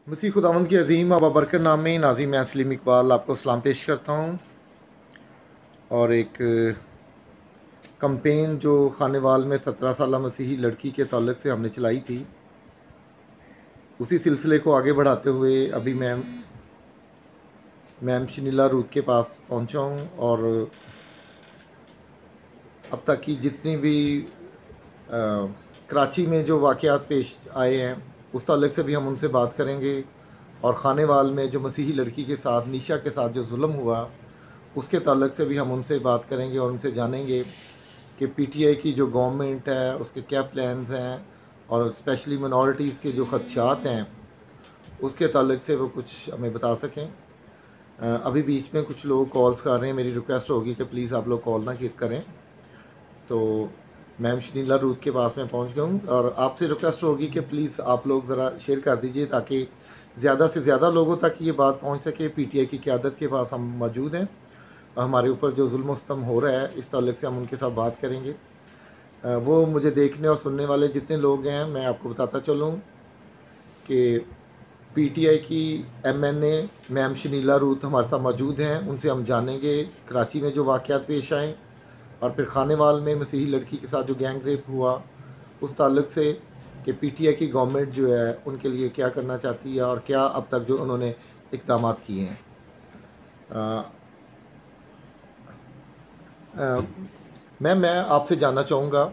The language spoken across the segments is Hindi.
मसीह खुदावंद के अजीम बाबरकत नाम में नाज़ी मैं सलीम इकबाल आपको सलाम पेश करता हूँ। और एक कंपेन जो खानेवाल में 17 साल मसीही लड़की के ताल्लुक से हमने चलाई थी, उसी सिलसिले को आगे बढ़ाते हुए अभी मैम शनीला रूथ के पास पहुँचा हूँ। और अब तक की जितनी भी कराची में जो वाक़यात पेश आए हैं उस ताल्लुक से भी हम उनसे बात करेंगे। और खानेवाल में जो मसीही लड़की के साथ निशा के साथ जो जुल्म हुआ उसके ताल्लुक से भी हम उनसे बात करेंगे और उनसे जानेंगे कि पीटीआई की जो गवर्नमेंट है उसके क्या प्लान्स हैं और स्पेशली मिनॉरिटीज़ के जो खदशात हैं उसके ताल्लुक से वो कुछ हमें बता सकें। अभी बीच में कुछ लोग कॉल्स कर रहे हैं, मेरी रिक्वेस्ट होगी कि प्लीज़ आप लोग कॉल ना करें। तो मैम शनीला रूथ के पास मैं पहुंच गया हूँ और आपसे रिक्वेस्ट होगी कि प्लीज़ आप लोग ज़रा शेयर कर दीजिए ताकि ज़्यादा से ज़्यादा लोगों तक ये बात पहुंच सके। पीटीआई की क़यादत के पास हम मौजूद हैं, हमारे ऊपर जो जुल्म सितम हो रहा है इस ताल्लुक से हम उनके साथ बात करेंगे। वो मुझे देखने और सुनने वाले जितने लोग हैं मैं आपको बताता चलूँ कि पीटीआई की एमएनए मैम शनीला रूथ हमारे साथ मौजूद हैं। उनसे हम जानेंगे कराची में जो वाक़यात पेश आए और फिर खानेवाल में मसीही लड़की के साथ जो गैंग रेप हुआ उस ताल्लुक से कि पीटीआई की गवर्नमेंट जो है उनके लिए क्या करना चाहती है और क्या अब तक जो उन्होंने इक़दाम किए हैं। मैं आपसे जानना चाहूँगा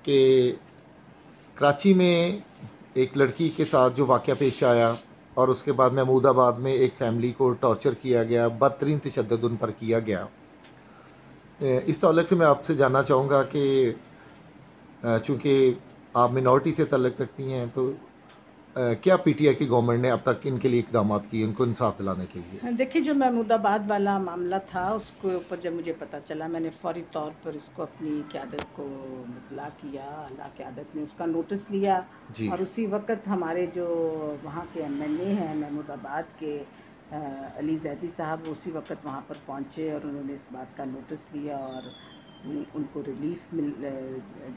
कि कराची में एक लड़की के साथ जो वाक़या पेश आया और उसके बाद महमूदाबाद में एक फ़ैमिली को टॉर्चर किया गया, बदतरीन तशद्दुद उन पर किया गया। इस ताल्लुक से मैं आपसे जानना चाहूँगा कि चूँकि आप मिनॉरिटी से ताल्लुक़ रखती हैं तो क्या पीटीआई की गवर्नमेंट ने अब तक इनके लिए इक़दाम किए उनको इंसाफ दिलाने के लिए? देखिए, जो महमूदाबाद वाला मामला था उसके ऊपर जब मुझे पता चला मैंने फ़ौरी तौर पर इसको अपनी क़यादत को मुतला किया। अल्लाह क़यादत ने उसका नोटिस लिया और उसी वक्त हमारे जो वहाँ के एमएनए हैं महमूदाबाद के अली जैदी साहब उसी वक्त वहाँ पर पहुँचे और उन्होंने इस बात का नोटिस लिया और उनको रिलीफ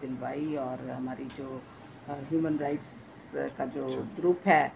दिलवाई। और हमारी जो ह्यूमन राइट्स का जो ग्रुप है,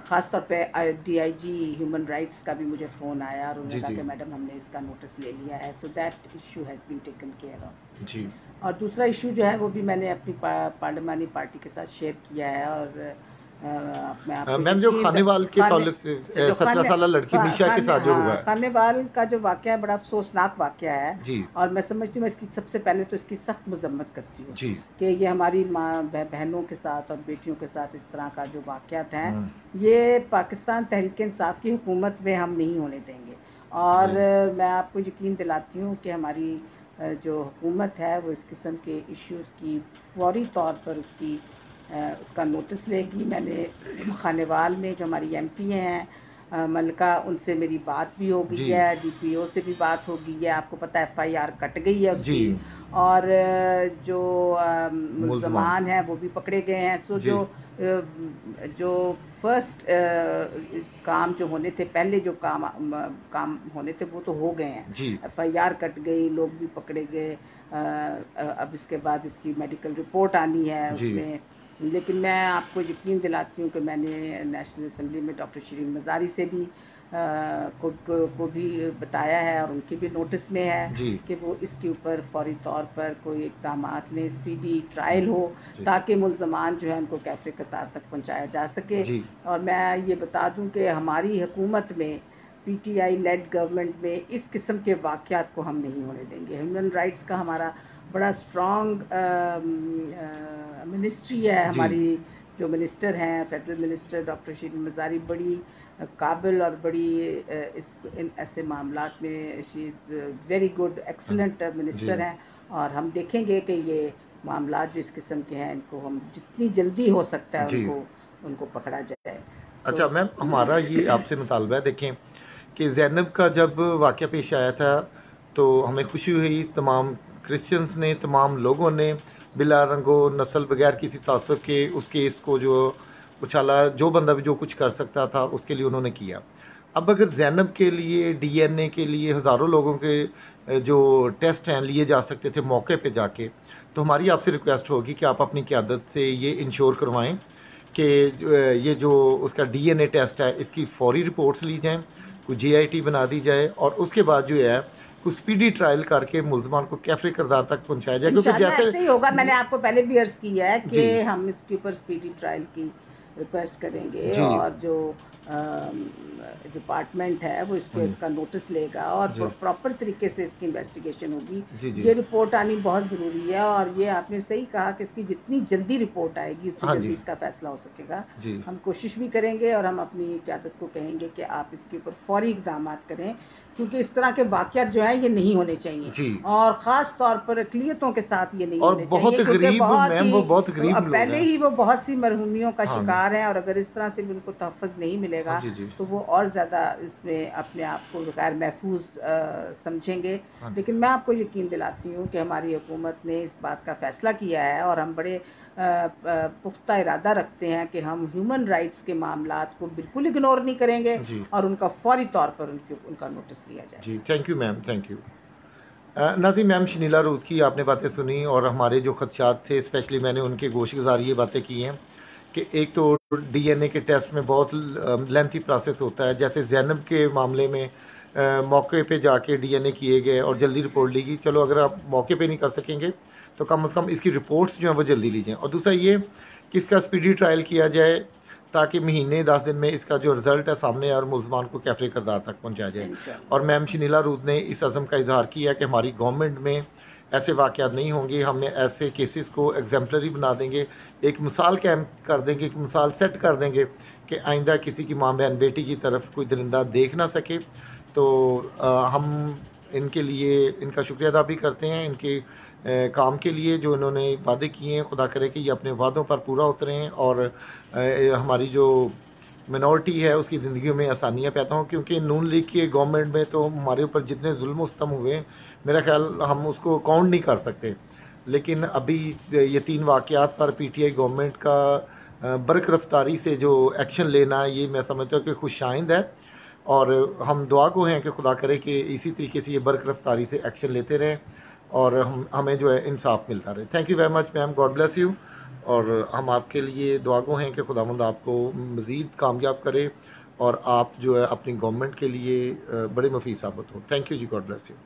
ख़ास तौर पे डीआईजी ह्यूमन राइट्स का भी मुझे फ़ोन आया और उन्होंने कहा कि मैडम हमने इसका नोटिस ले लिया है, so that issue has been taken care of जी। और दूसरा इशू जो है वो भी मैंने अपनी पार्लिमानी पार्टी के साथ शेयर किया है। और मैम जो खानेवाल के ताल्लुक से 17 साल लड़की निशा के साथ जो हुआ है, खानेवाल का जो वाक़या है बड़ा अफसोसनाक वाक़या है जी। और मैं समझती हूँ मैं इसकी सबसे पहले तो इसकी सख्त मजम्मत करती हूँ कि ये हमारी माँ बहनों के साथ और बेटियों के साथ इस तरह का जो वाक़यात हैं ये पाकिस्तान तहरीक इंसाफ की हुकूमत में हम नहीं होने देंगे। और मैं आपको यकीन दिलाती हूँ कि हमारी जो हुकूमत है वो इस किस्म के इश्यूज़ की फ़ौरी तौर पर उसका नोटिस लेगी। मैंने खानेवाल में जो हमारी एमपी हैं मलका, उनसे मेरी बात भी हो गई है, डीपीओ से भी बात हो गई है। आपको पता है एफआईआर कट गई है उसकी और जो मुल्ज़मान हैं वो भी पकड़े गए हैं। सो जो फर्स्ट काम जो होने थे, पहले जो काम होने थे वो तो हो गए हैं। एफआईआर कट गई, लोग भी पकड़े गए। अब इसके बाद इसकी मेडिकल रिपोर्ट आनी है उसमें। लेकिन मैं आपको यकीन दिलाती हूँ कि मैंने नेशनल असम्बली में डॉक्टर शरीन मज़ारी से भी को भी बताया है और उनके भी नोटिस में है कि वो इसके ऊपर फ़ौरी तौर पर कोई इक़दाम लें, स्पीडी ट्रायल हो ताकि मुल्ज़मान जो है उनको कैफ़े कतार तक पहुँचाया जा सके। और मैं ये बता दूँ कि हमारी हुकूमत में पीटीआई लेड गवर्नमेंट में इस किस्म के वाक़यात को हम नहीं होने देंगे। ह्यूमन राइट्स का हमारा बड़ा स्ट्रॉन्ग मिनिस्ट्री है। हमारी जो मिनिस्टर हैं federal minister doctor Shareen Mazari बड़ी काबिल और बड़ी ऐसे मामलात में she is very good excellent minister हैं। और हम देखेंगे कि ये मामलात जो इस किस्म के हैं इनको हम जितनी जल्दी हो सकता है उनको पकड़ा जाए। अच्छा मैम, हमारा ये आपसे मुतालबा है, देखें कि ज़ैनब का जब वाक़या पेश आया था तो हमें खुशी हुई, तमाम क्रिश्चियंस ने, तमाम लोगों ने बिला रंगो नस्ल बगैर किसी तासुब के उस केस को जो उछाला, जो बंदा भी जो कुछ कर सकता था उसके लिए उन्होंने किया। अब अगर ज़ैनब के लिए डीएनए के लिए हज़ारों लोगों के जो टेस्ट हैं लिए जा सकते थे मौके पे जाके, तो हमारी आपसे रिक्वेस्ट होगी कि आप अपनी क़यादत से ये इंश्योर करवाएं कि ये जो उसका DNA टेस्ट है इसकी फौरी रिपोर्ट्स ली जाएँ, कोई JIT बना दी जाए और उसके बाद जो है कुछ स्पीडी ट्रायल करके मुलजमान को कैफरे किरदार तक पहुंचाया जाए, क्योंकि जैसे ऐसे ही होगा। मैंने आपको पहले भी अर्ज किया है कि हम इसके ऊपर स्पीडी ट्रायल की रिक्वेस्ट करेंगे और जो डिपार्टमेंट है वो इसका नोटिस लेगा और प्रॉपर तरीके से इसकी इन्वेस्टिगेशन होगी। ये रिपोर्ट आनी बहुत ज़रूरी है और ये आपने सही कहा कि इसकी जितनी जल्दी रिपोर्ट आएगी उतनी जल्दी इसका फैसला हो सकेगा। हम कोशिश भी करेंगे और हम अपनी क़यादत को कहेंगे कि आप इसके ऊपर फौरी इक़दाम करें, क्योंकि इस तरह के वाक़यात जो है ये नहीं होने चाहिए और ख़ास तौर पर अक़लियतों के साथ ये नहीं होने बहुत चाहिए, क्योंकि बहुत गरीब पहले ही वो बहुत सी मरहूमियों का शिकार हैं और अगर इस तरह से भी उनको तहफ़्फ़ुज़ नहीं मिलेगा तो वो और ज़्यादा इसमें अपने आप को गैर महफूज समझेंगे। लेकिन मैं आपको यकीन दिलाती हूँ कि हमारी हुकूमत ने इस बात का फ़ैसला किया है और हम बड़े पुख्ता इरादा रखते हैं कि हम ह्यूमन राइट्स के मामलात को बिल्कुल इग्नोर नहीं करेंगे और उनका फौरी तौर पर उनका नोटिस लिया जाए। जी, thank you ma'am, thank you. नाज़रीन, मैम शनीला रूद की आपने बातें सुनी और हमारे जो खदशात थे स्पेशली मैंने उनके गोशगुजार ये बातें की हैं कि एक तो DNA के टेस्ट में बहुत लेंथी प्रोसेस होता है। जैसे ज़ैनब के मामले में मौके पे जाके DNA किए गए और जल्दी रिपोर्ट ली गई। चलो अगर आप मौके पे नहीं कर सकेंगे तो कम से कम इसकी रिपोर्ट्स जो हैं वो जल्दी ली जाएँ। और दूसरा ये कि इसका स्पीडी ट्रायल किया जाए ताकि महीने 10 दिन में इसका जो रिज़ल्ट है सामने और मुलजमान को कैफरे किरदार तक पहुँचाया जाए। और मैम शनीला रूद ने इस अज़म का इजहार किया कि हमारी गवर्नमेंट में ऐसे वाक़यात नहीं होंगे, हमने ऐसे केसेस को एग्जाम्पलरी बना देंगे, एक मिसाल कायम कर देंगे, एक मिसाल सेट कर देंगे कि आइंदा किसी की माँ बहन बेटी की तरफ कोई दरिंदा देख ना सके। तो हम इनके लिए इनका शुक्रिया अदा भी करते हैं, इनके काम के लिए जो इन्होंने वादे किए हैं। खुदा करे कि ये अपने वादों पर पूरा उतरें और हमारी जो मिनॉरिटी है उसकी ज़िंदगी में आसानियाँ पैदा हों, क्योंकि नून लीग की गवर्नमेंट में तो हमारे ऊपर जितने जुल्म सितम हुए मेरा ख्याल हम उसको काउंट नहीं कर सकते। लेकिन अभी ये 3 वाक़यात पर PTI गवर्नमेंट का बरक रफ्तारी से जो एक्शन लेना ये मैं समझता हूँ कि खुशाइंद है और हम दुआ को हैं कि खुदा करे कि इसी तरीके से ये बरक रफ्तारी से एक्शन लेते रहें और हमें जो है इंसाफ मिलता रहे। Thank you very much ma'am, God bless you. और हम आपके लिए दुआ को हैं कि खुदावंद आपको मज़ीद कामयाब करे और आप जो है अपनी गवर्नमेंट के लिए बड़े मुफीद साबित हो। थैंक यू जी, गॉड ब्लेस यू।